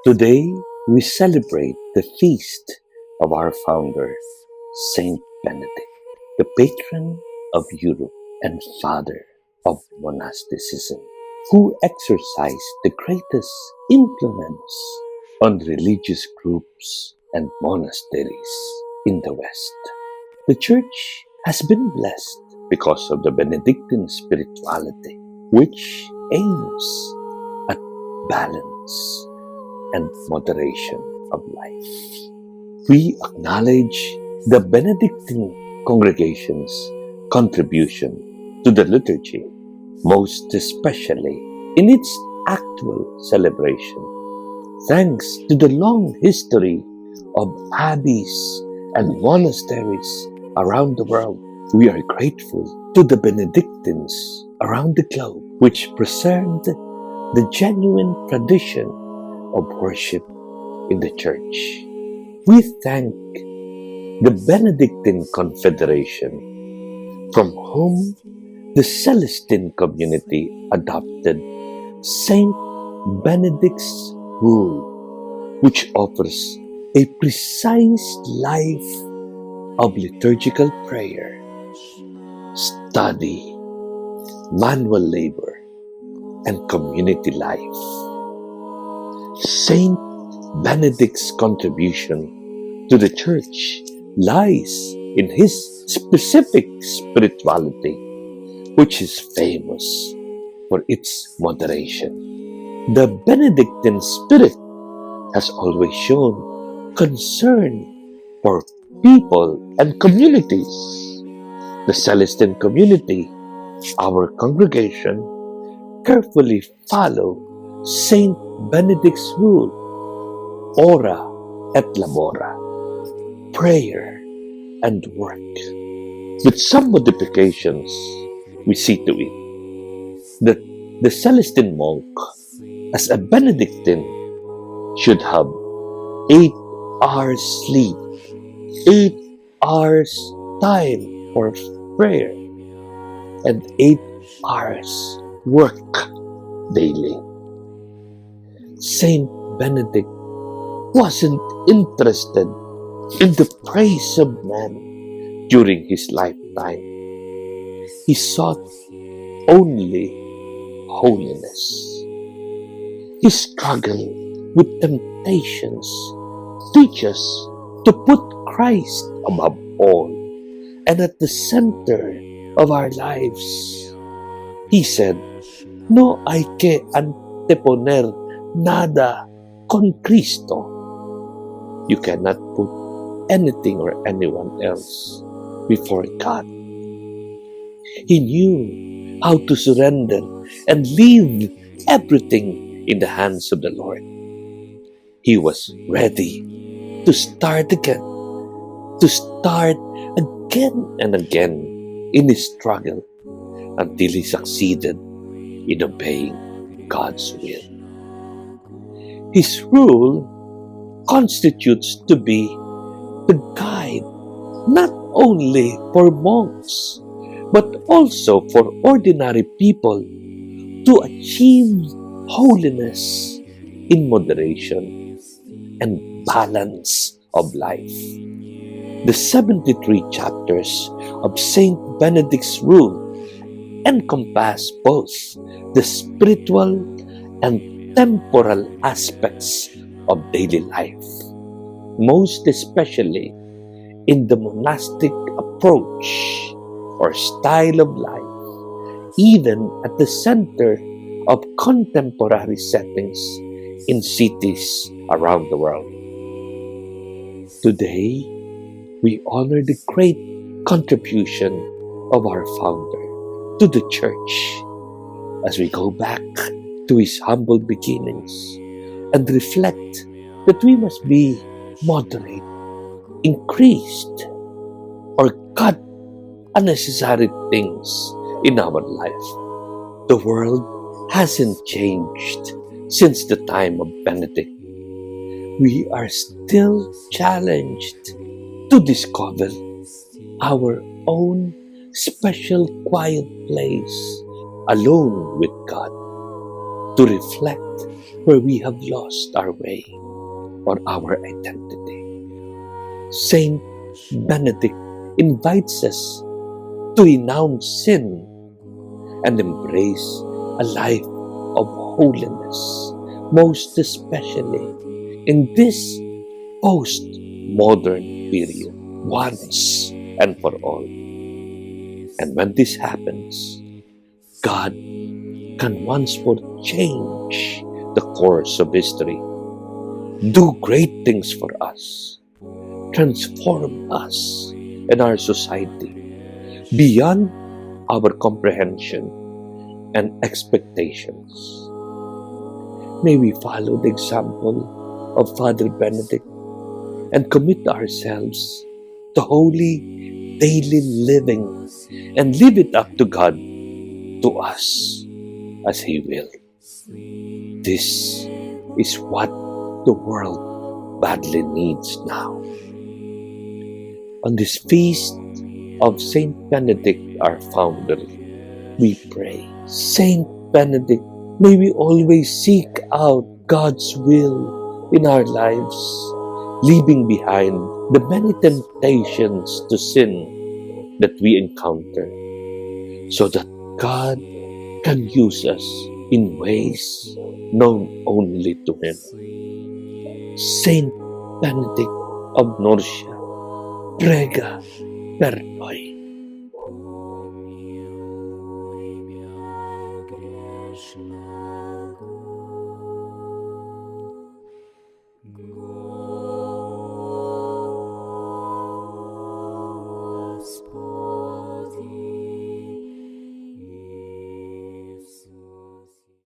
Today, we celebrate the feast of our founder, Saint Benedict, the patron of Europe and father of monasticism, who exercised the greatest influence on religious groups and monasteries in the West. The Church has been blessed because of the Benedictine Spirituality, which aims at balance and moderation of life. We acknowledge the Benedictine congregation's contribution to the liturgy, most especially in its actual celebration. Thanks to the long history of abbeys and monasteries around the world, we are grateful to the Benedictines around the globe, which preserved the genuine tradition of worship in the Church. We thank the Benedictine Confederation, from whom the Celestine community adopted Saint Benedict's rule, which offers a precise life of liturgical prayer, study, manual labor, and community life. Saint Benedict's contribution to the Church lies in his specific spirituality, which is famous for its moderation. The Benedictine spirit has always shown concern for people and communities. The Celestine community, our congregation, carefully follow Saint Benedict's rule, ora et labora, prayer and work. With some modifications, we see to it that the Celestine monk, as a Benedictine, should have 8 hours sleep, 8 hours time for prayer, and 8 hours work daily. Saint Benedict wasn't interested in the praise of man during his lifetime. He sought only holiness. His struggle with temptations teaches to put Christ above all and at the center of our lives. He said, "No hay que anteponer nada con Cristo." You cannot put anything or anyone else before God. He knew how to surrender and leave everything in the hands of the Lord. He was ready to start again and again in his struggle until he succeeded in obeying God's will. His rule constitutes to be the guide not only for monks but also for ordinary people to achieve holiness in moderation and balance of life. The 73 chapters of Saint Benedict's rule encompass both the spiritual and temporal aspects of daily life, most especially in the monastic approach or style of life, even at the center of contemporary settings in cities around the world. Today, we honor the great contribution of our founder to the Church as we go back to his humble beginnings and reflect that we must be moderate, increased, or cut unnecessary things in our life. The world hasn't changed since the time of Benedict. We are still challenged to discover our own special quiet place alone with God, to reflect where we have lost our way or our identity. Saint Benedict invites us to renounce sin and embrace a life of holiness, most especially in this post-modern period, once and for all. And when this happens, God can once more change the course of history, do great things for us, transform us and our society beyond our comprehension and expectations. May we follow the example of Father Benedict and commit ourselves to holy daily living and leave it up to God, to us, as He will. This is what the world badly needs now. On this feast of Saint Benedict, our founder, we pray. Saint Benedict, may we always seek out God's will in our lives, leaving behind the many temptations to sin that we encounter, so that God can use us in ways known only to Him. Saint Benedict of Nursia, prega per noi.